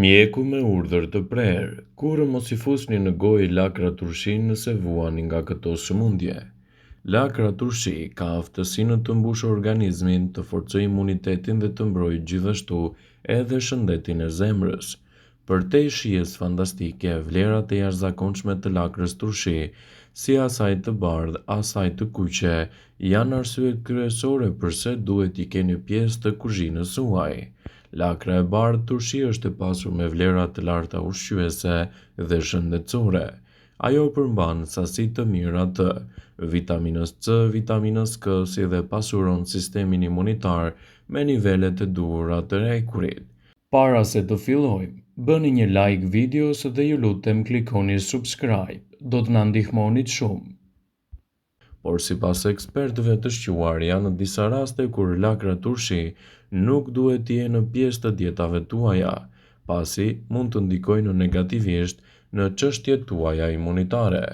Mjeku me urdhër të prerë, kurrë mos I fusni në gojë lakra turshi nëse vuani nga këto sëmundje. Lakra turshi ka aftësinë të mbushë organizmin, të forcojë imunitetin dhe të mbrojë gjithashtu edhe shëndetin e zemrës. Përtej shijes fantastike, vlerat e jashtëzakonshme të lakrës turshi, si asaj të bardhë, asaj të kuqe, janë arsyet kryesore pse duhet I keni pjesë të kuzhinës suaj. Lakra e bardhë turshi është e pasur me vlera të larta ushqyese dhe shëndetësore. Ajo përmban sasi të mira të vitaminës C, vitaminës K, si dhe pasuron sistemin imunitar me nivelet e duhura të rekurit. Para se të fillojmë, bëni një like videos dhe ju lutem klikoni subscribe, do të na ndihmonit shumë. Por sipas ekspertëve të shquar, janë disa raste kur lakra turshi nuk duhet të jenë pjesë të dietave tuaja, pasi mund të ndikojnë negativisht në çështjet tuaja imunitare.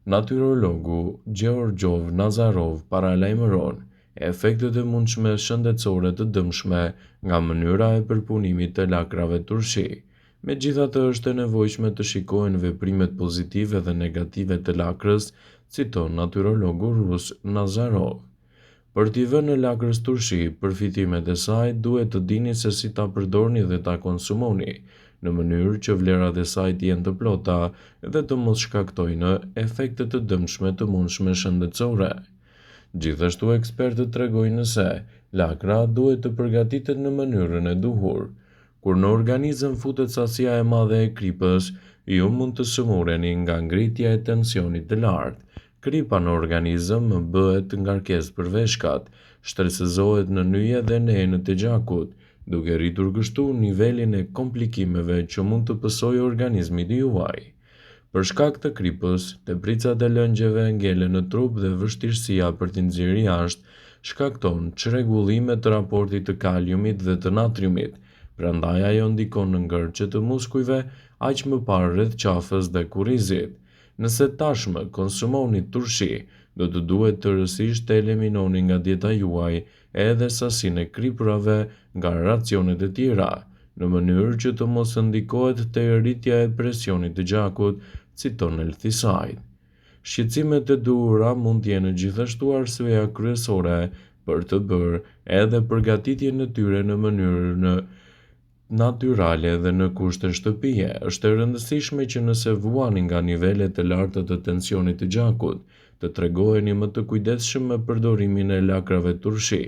Natyrologu Gjeorgjov Nazarov paralajmëron efektet e mundshme shëndetësore të dëmshme nga mënyra e përpunimit të lakrave turshi. Megjithatë, është e nevojshme të shikohen veprimet pozitive dhe negative të lakrës, citon natyrologu rus Nazarov. Për t'i vënë lakrës turshi përfitimet e saj, duhet të dini se si ta përdorni dhe ta konsumoni, në mënyrë që vlerat e saj të jenë të plota dhe të mos shkaktojnë efekte të dëmshme të mundshme shëndetësore. Gjithashtu, ekspertët tregojnë se lakra duhet të përgatitet në mënyrën e duhur. Kur në organizëm futet sasia e madhe e kripës, ju mund të sëmureni nga ngritja e tensionit të lartë. Kripa në organizëm bëhet ngarkesë për veshkat, shtresëzohet në nyje dhe në enët e gjakut, duke rritur kështu nivelin e komplikimeve që mund të pësojë organizmit juaj. Për shkak të kripës, tepricat e lëngjeve ngelen në trup dhe vështirësia për t'i nxjerrë jashtë shkakton çrregullime të raportit të kaliumit dhe të natriumit. Prandaj ajo ndikon në ngërçe të muskujve, aq më parë rreth qafës dhe kurrizit. Nëse tashmë konsumoni turshi, do të duhet të rësisht të eliminoni nga dieta juaj edhe sasinë e kripërave nga racionet e tjera, në mënyrë që të mos ndikohet te rritja e presionit të gjakut, citon Healthyside. Shqetësimet e duhura mund të jenë gjithashtu arsyeja kryesore për të bërë edhe përgatitjen e tyre në mënyrë natyrale dhe në kushte shtëpie. Është e rëndësishme që nëse vuani nga nivelet e larta të tensionit të gjakut, të tregoheni më të kujdesshëm me përdorimin e lakrave turshi.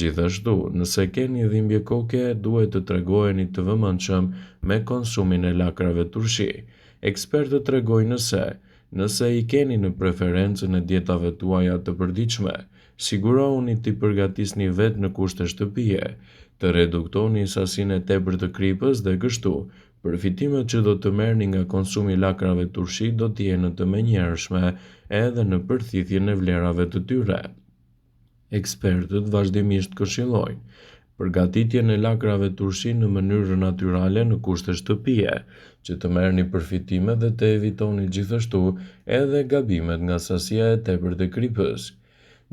Gjithashtu, nëse keni dhimbje koke, duhet të tregoheni të vëmendshëm me konsumin e lakrave turshi. Ekspertët tregojnë se nëse I keni në preferencën e dietave tuaja të përditshme, sigurohuni t'i përgatisni vetë në kushte shtëpie, të reduktoni sasinë e tepërt të kripës dhe kështu, përfitimet që do të merrni nga konsumi I lakrave turshi do të jenë të menjëhershme edhe në përthithjen e vlerave të tyre. Ekspertët vazhdimisht këshillojnë përgatitjen e lakrave turshi në mënyrë natyrale në kushte shtëpie, që të merrni përfitime dhe të evitoni gjithashtu edhe gabimet nga sasia e tepërt e kripës.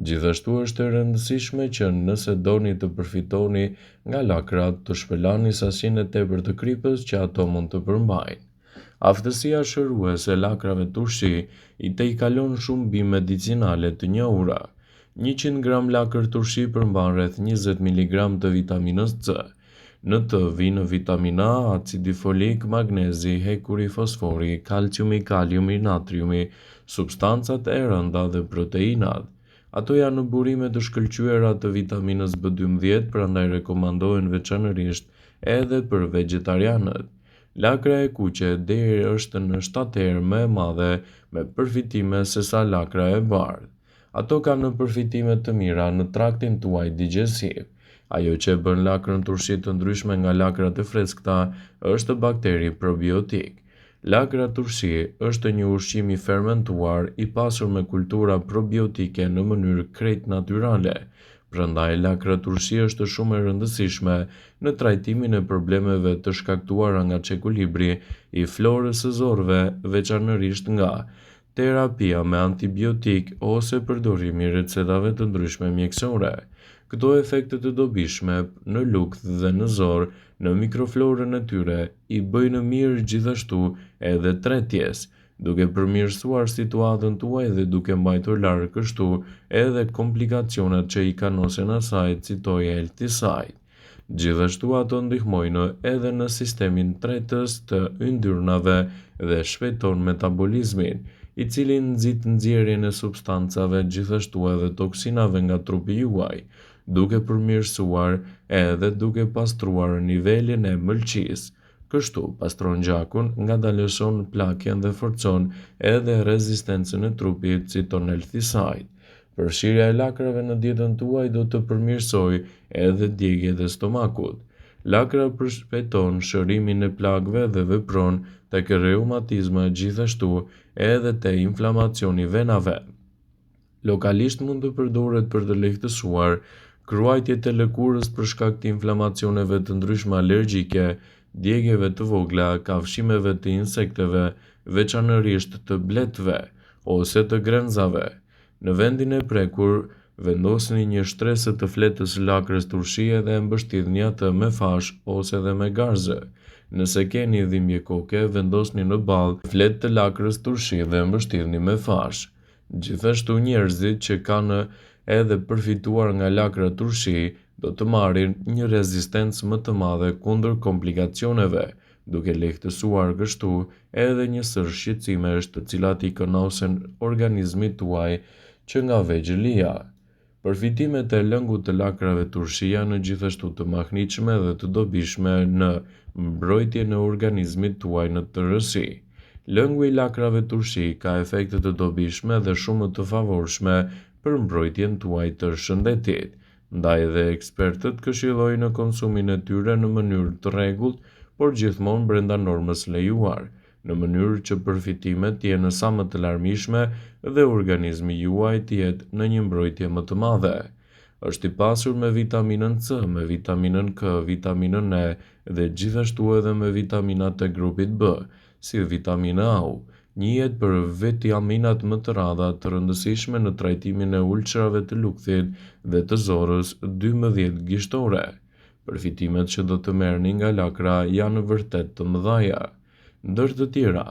Gjithashtu është e rëndësishme që nëse doni të përfitoni nga lakrat, të shpërlani sasinë e tepërt të kripës që ato mund të përmbajnë. Aftësia shëruese e lakrave turshi I kalon shumë bime medicinale të njohura. 100 gram lakër turshi përmban rreth 20 mg të vitaminës C. Në të vijnë vitamina A, acidi folik, magnezi, hekuri, fosfori, kalciumi, kaliumi, natriumi, substancat e rënda dhe proteinat. Ato janë në burime të shkëlqyera të vitaminës B12, prandaj rekomandohen veçanërisht edhe për vegetarianët. Lakra e kuqe deri është në 7 herë më e madhe me përfitime sesa lakra e bardhë. Ato kanë përfitime të mira në traktin tuaj digjestiv. Ajo që e bën lakrën turshi të ndryshme nga lakrat e freskëta është bakteri probiotik. Lakra turshi është një ushqim I fermentuar I pasur me kultura probiotike në mënyrë krejt natyrale. Prandaj lakra turshi është shumë e rëndësishme në trajtimin e problemeve të shkaktuara nga çekulibri I florës së zorëve, veçanërisht nga terapia me antibiotik ose përdorimi I recetave të ndryshme mjekësore. Këto efekte të dobishme në lukth dhe në zor në mikroflorën e tyre i bëjnë mirë gjithashtu edhe tretjes, duke përmirësuar situatën tuaj dhe duke mbajtur larg kështu edhe komplikacionet që i kanosen asaj, citoi Eltisaj. Gjithashtu ato ndihmojnë edhe në sistemin tretës të yndyrnave dhe shpejton metabolizmin, i cili nxit nxjerrjen e substancave gjithashtu edhe toksinave nga trupi juaj, duke përmirësuar edhe duke pastruar nivelin e mëlçisë. Kështu pastron gjakun, ngadalëson plakjen dhe forcon edhe rezistencën e trupit, citon Eltisaj. Përfshirja e lakrave në dietën tuaj do të përmirësojë edhe djegjet e stomakut. Lakra përshpejton shërimin e plagëve dhe vepron tek reumatizmi, gjithashtu edhe te inflamacioni venave. Lokalisht mund të përdoret për të lehtësuar kruajtjet e lëkurës për shkak të inflamacioneve të ndryshme alergjike, djegjeve të vogla, kafshimeve të insekteve, veçanërisht të bletëve ose të grenzave. Në vendin e prekur, vendosni një shtresë të fletës lakrës turshie dhe mbështidhni atë me fash ose edhe me garzë. Nëse keni dhimbje koke, vendosni në ballë fletë të lakrës turshi dhe mbështidhni me fash. Gjithashtu njerëzit që kanë edhe përfituar nga lakra turshi do të marrin një rezistencë më të madhe kundër komplikacioneve, duke lehtësuar kështu edhe një sër shqetësimesh të cilat i kënosen organizmit tuaj që nga vegjëlia. Përfitimet e lëngut të lakrave turshi janë gjithashtu të mahniqme dhe të dobishme në mbrojtjen e organizmit tuaj në tërësi. Lëngu i lakrave turshi ka efekte të dobishme dhe shumë të favorshme për mbrojtjen tuaj të shëndetit. Ndaj dhe ekspertët këshillojnë konsumin e tyre në mënyrë të rregullt, por gjithmonë brenda normës lejuar, në mënyrë që përfitimet të jenë sa më të larmishme dhe organizmi juaj të jetë në një mbrojtje më të madhe. Është i pasur me vitaminën C, me vitaminën K, vitaminën E dhe gjithashtu edhe me vitaminat e grupit B, si vitamina A. Njihet për vitaminat më të rralla të rëndësishme në trajtimin e ulçrave të lukthit dhe të zorrës 12 gishtore. Përfitimet që do të merrni nga lakra janë vërtet të mëdha. Ndër të tjera,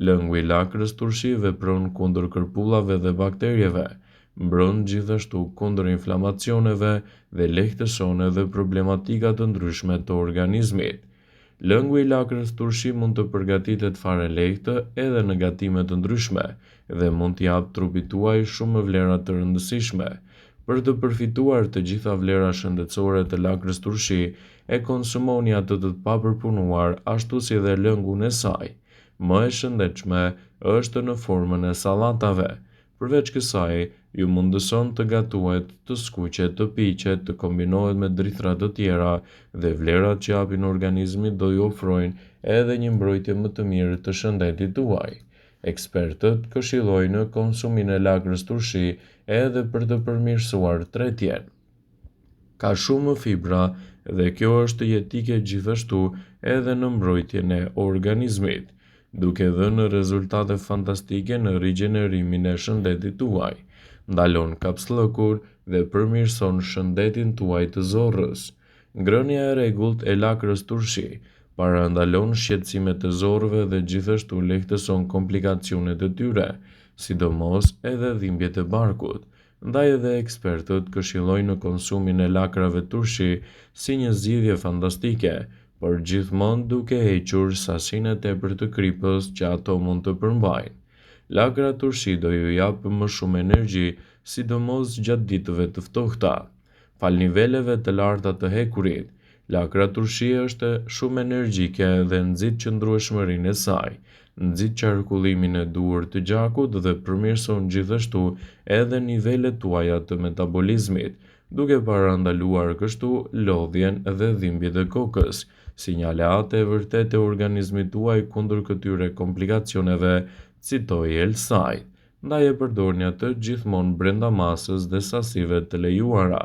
lëngu i lakrës turshi vepron kundër kërpullave dhe bakterieve, mbron gjithashtu kundër inflamacioneve dhe lehtëson edhe problematika të ndryshme të organizmit. Lëngu i lakrës turshi mund të përgatitet fare lehtë edhe në gatime të ndryshme dhe mund t'i jap trupit tuaj shumë vlera të rëndësishme. Për të përfituar të gjitha vlera shëndetësore të lakrës turshi, e konsumoni atë të papërpunuar ashtu si dhe lëngun e saj. Më e shëndetshme është në formën e sallatave. Përveç kësaj, ju mundëson të gatuhet, të skuqet, të piqet, të kombinohet me drithra të tjera dhe vlerat që japin organizmit do ju ofrojnë edhe një mbrojtje më të mirë të shëndetit tuaj. Ekspertët këshillojnë konsumin e lakrës turshi edhe për të përmirësuar tretjen. Ka shumë fibra dhe kjo është jetike gjithashtu edhe në mbrojtjen e organizmit, duke dhënë rezultate fantastike në rigjenerimin e shëndetit tuaj. Ndalon kapsllëkun dhe përmirëson shëndetin tuaj të zorrës. Ngrënia e rregullt e lakrës turshi parandalon shqetësimet e zorrëve dhe gjithashtu lehtëson komplikacionet e tyre, sidomos edhe dhimbjet e barkut. Ndaj edhe ekspertët këshillojnë konsumin e lakrave turshi si një zgjidhje fantastike, por gjithmonë duke hequr sasinë e tepërt të kripës që ato mund të përmbajnë. Lakra turshi do ju japë më shumë energji, sidomos gjatë ditëve të ftohta. Fal niveleve të larta të hekurit, lakra turshi është shumë energjike dhe nxit qëndrueshmërinë e saj, nxit qarkullimin e duhur të gjakut dhe përmirëson gjithashtu edhe nivelet tuaja të metabolizmit, duke parandaluar kështu lodhjen dhe dhimbjet e kokës, sinjalate e vërtetë e organizmit tuaj kundër këtyre komplikacioneve, citoi Eltisaj. Ndaj e përdorni atë gjithmonë brenda masës dhe sasive të lejuara.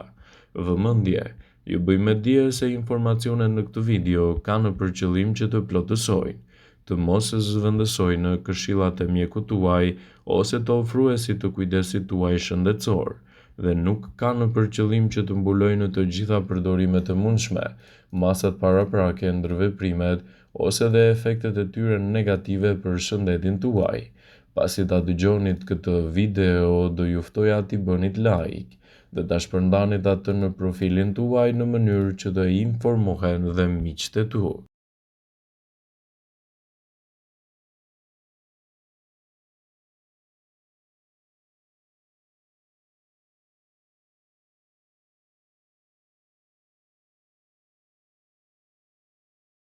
Vëmendje, ju bëj me dije se informacionet në këtë video kanë për qëllim që të plotësojnë, të mos e zëvendësojnë këshillat e mjekut tuaj ose të ofruesit të kujdesit tuaj shëndetësor. dhe nuk kanë për qëllim që të mbulojnë të gjitha përdorimet e mundshme, masat paraprake, ndërveprimet ose dhe efektet e tyre negative për shëndetin tuaj. Pasi ta dëgjonit këtë video, do ju ftoja t'i bënit like dhe ta shpërndanit atë në profilin tuaj në mënyrë që të informohen dhe miqtë e tu.